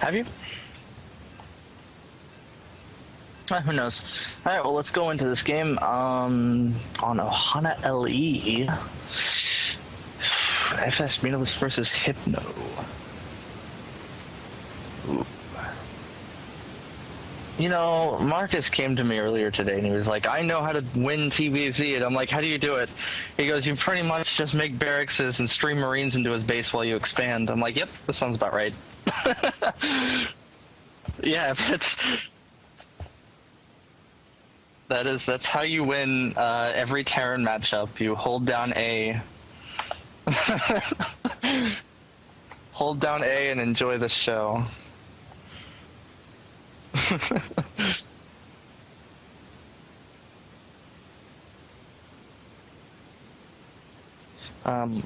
Have you? Who knows? Alright, well, let's go into this game on Ohana LE. FSMuTaLisk versus Hypno. Ooh. You know, Marcus came to me earlier today and he was like, I know how to win TVZ, and I'm like, how do you do it? He goes, you pretty much just make barracks and stream Marines into his base while you expand. I'm like, yep, that sounds about right. Yeah, that's how you win every Terran matchup. You hold down A. Hold down A and enjoy the show.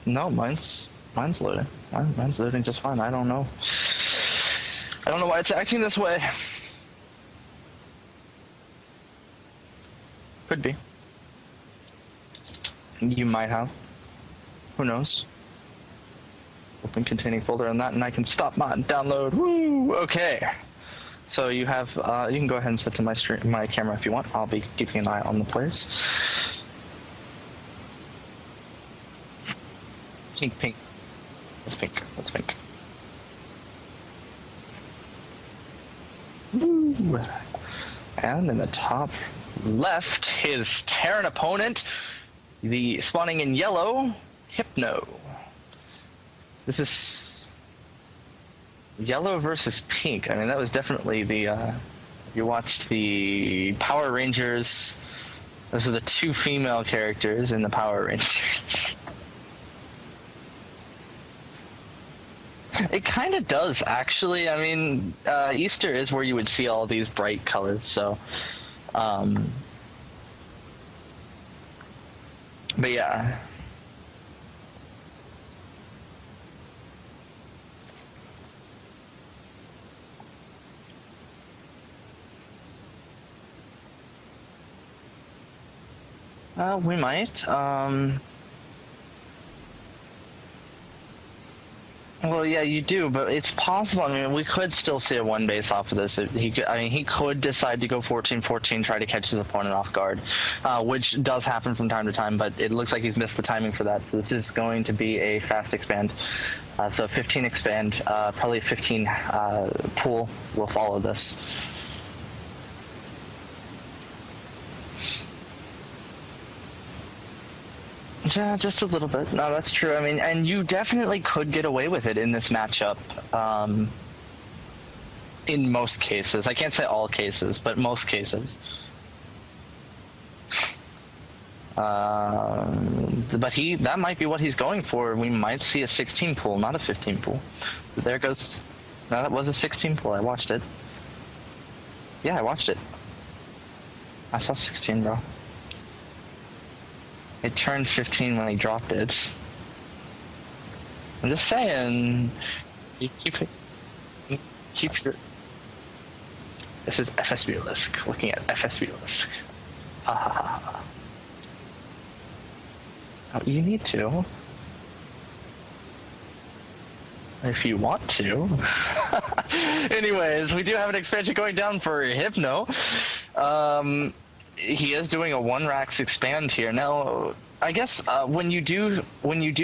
No, mine's loading. Mine's loading just fine. I don't know why it's acting this way. Could be. You might have. Who knows? Open containing folder on that, and I can stop mod and download. Woo! Okay. So you have, you can go ahead and set to my camera if you want. I'll be keeping an eye on the players. Pink. That's pink. Woo! And in the top left, his Terran opponent, the spawning in yellow, Hypno. This is yellow versus pink. I mean, that was definitely the, you watched the Power Rangers, those are the two female characters in the Power Rangers. It kind of does, actually. I mean, Easter is where you would see all these bright colors, so, but yeah. We might. Well, yeah, you do, but it's possible. I mean, we could still see a one base off of this. He could decide to go 14-14, try to catch his opponent off guard, which does happen from time to time, but it looks like he's missed the timing for that, so this is going to be a fast expand. So 15 expand, probably 15 pool will follow this. Yeah, just a little bit. No, that's true. I mean, and you definitely could get away with it in this matchup. In most cases. I can't say all cases, but most cases. But that might be what he's going for. We might see a 16 pool, not a 15 pool. There goes... No, that was a 16 pool. I watched it. Yeah, I watched it. I saw 16, bro. It turned 15 when he dropped it. I'm just saying, you keep your... This is FSMuTaLisk, looking at FSMuTaLisk. Ha ha ha ha. You need to. If you want to. Anyways, we do have an expansion going down for Hypno. He is doing a 1 racks expand here. Now, I guess when you do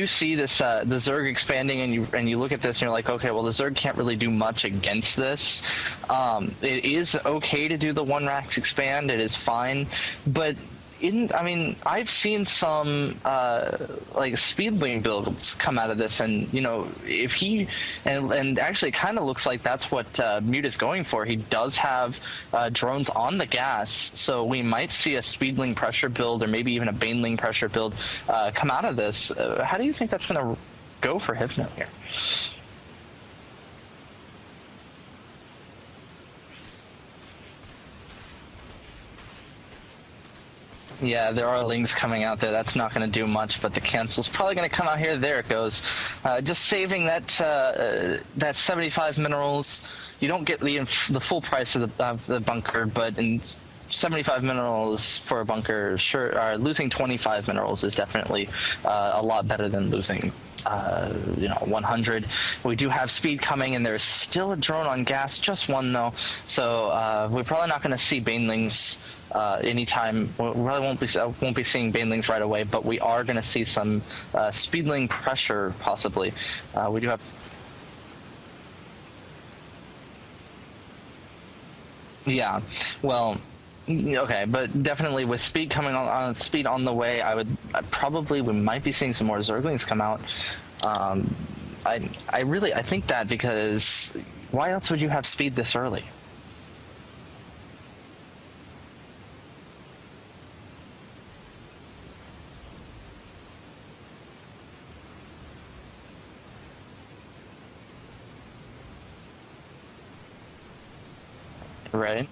see this the Zerg expanding and you look at this and you're like, okay, well the Zerg can't really do much against this. It is okay to do the 1 racks expand. It is fine, but I mean, I've seen some like speedling builds come out of this, and you know, if he and actually, it kind of looks like that's what Mute is going for. He does have drones on the gas, so we might see a speedling pressure build, or maybe even a baneling pressure build come out of this. How do you think that's going to go for Hypno here? Yeah, there are links coming out there. That's not going to do much, but the cancel's probably going to come out here. There it goes. Just saving that 75 minerals. You don't get the full price of the bunker, but 75 minerals for a bunker, sure. Losing 25 minerals is definitely a lot better than losing, 100. We do have speed coming, and there's still a drone on gas, just one though. So we're probably not going to see banelings anytime. We really won't be seeing banelings right away, but we are going to see some speedling pressure possibly. We do have. Yeah, well, okay, but definitely with speed coming speed on the way, we might be seeing some more Zerglings come out. I think that, because why else would you have speed this early? Right.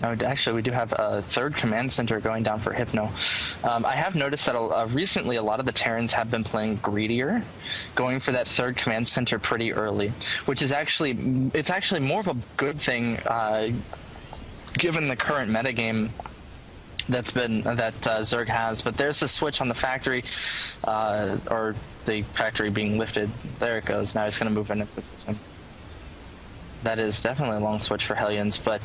No, actually, we do have a third command center going down for Hypno. I have noticed that recently a lot of the Terrans have been playing greedier, going for that third command center pretty early, which is actually more of a good thing, given the current metagame that Zerg has. But there's a switch on the factory, or the factory being lifted. There it goes. Now it's going to move into position. That is definitely a long switch for Hellions, but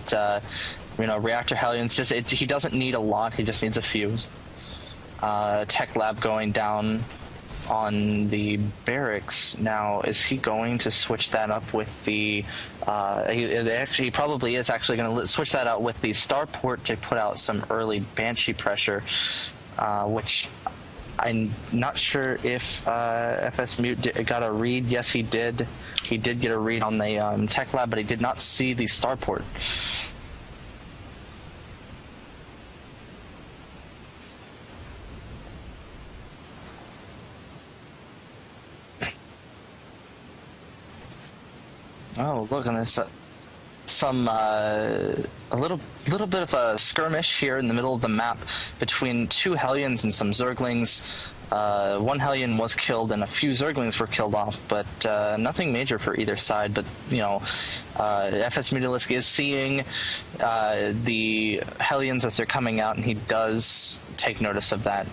Reactor Hellions, he doesn't need a lot, he just needs a few. Tech Lab going down on the barracks. Now, is he going to switch that up with the... he probably is actually going to switch that out with the starport to put out some early Banshee pressure, which... I'm not sure if FSMut got a read. Yes, he did. He did get a read on the Tech Lab, but he did not see the starport. Oh, look, and there's a little bit of a skirmish here in the middle of the map between two Hellions and some Zerglings. One Hellion was killed and a few Zerglings were killed off, but nothing major for either side. But FSMuTaLisk is seeing the Hellions as they're coming out, and he does take notice of that.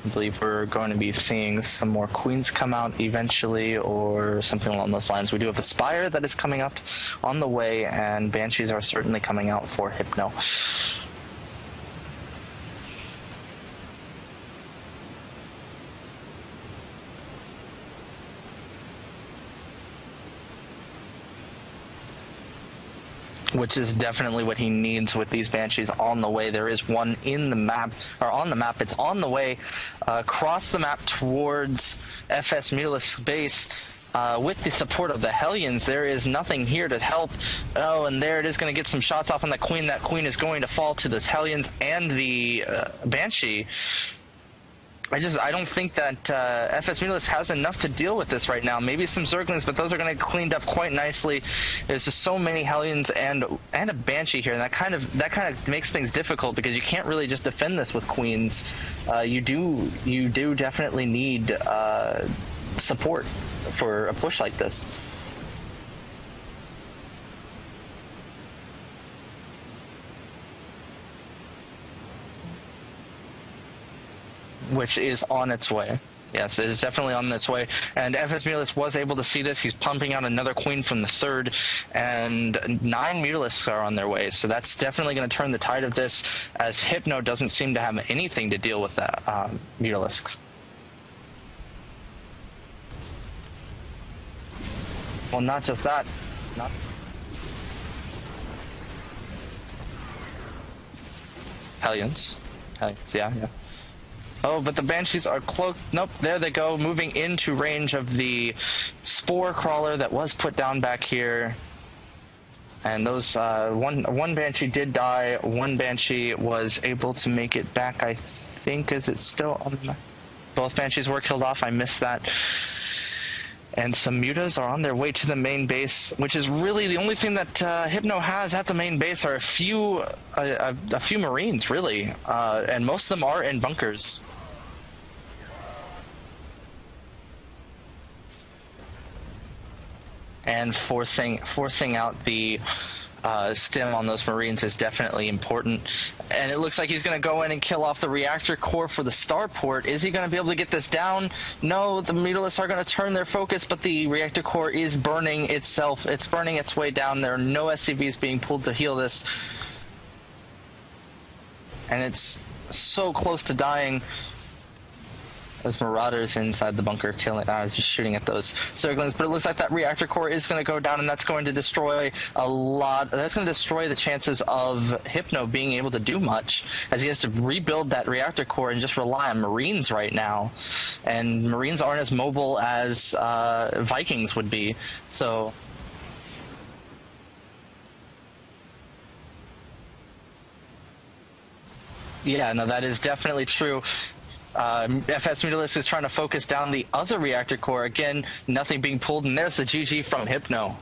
I believe we're going to be seeing some more Queens come out eventually, or something along those lines. We do have a Spire that is coming up on the way, and Banshees are certainly coming out for Hypno. Which is definitely what he needs with these Banshees on the way. There is one in the map, or on the map. It's on the way across the map towards FSMuTaLisk's base. With the support of the Hellions, there is nothing here to help. Oh, and there it is, going to get some shots off on that Queen. That Queen is going to fall to this Hellions and the Banshee. I don't think that FSMuTaLisk has enough to deal with this right now. Maybe some Zerglings, but those are going to get cleaned up quite nicely. There's just so many Hellions and a Banshee here, and that kind of makes things difficult, because you can't really just defend this with Queens. You do definitely need support for a push like this. Which is on its way. Yes, it is definitely on its way. And FSMuTaLisk was able to see this. He's pumping out another Queen from the third, and 9 Mutalisks are on their way. So that's definitely going to turn the tide of this, as Hypno doesn't seem to have anything to deal with that Mutalisks. Well, not just that. Hellions, yeah. Oh, but the Banshees are cloaked. Nope, there they go, moving into range of the Spore Crawler that was put down back here. And those one Banshee did die. One Banshee was able to make it back, I think. Is it still on the... Both Banshees were killed off. I missed that. And some Mutas are on their way to the main base, which is really the only thing that Hypno has at the main base are a few Marines, really. And most of them are in bunkers. And forcing out the stim on those Marines is definitely important. And it looks like he's going to go in and kill off the reactor core for the starport. Is he going to be able to get this down? No, the Mutalisks are going to turn their focus, but the reactor core is burning itself. It's burning its way down. There are no SCVs being pulled to heal this. And it's so close to dying. Those Marauders inside the bunker killing, just shooting at those Zerglings. But it looks like that reactor core is going to go down, and that's going to destroy a lot. That's going to destroy the chances of Hypno being able to do much, as he has to rebuild that reactor core and just rely on Marines right now. And Marines aren't as mobile as Vikings would be. So. Yeah, no, that is definitely true. FSMuTaLisk is trying to focus down the other reactor core. Again, nothing being pulled, and there's the GG from Hypno.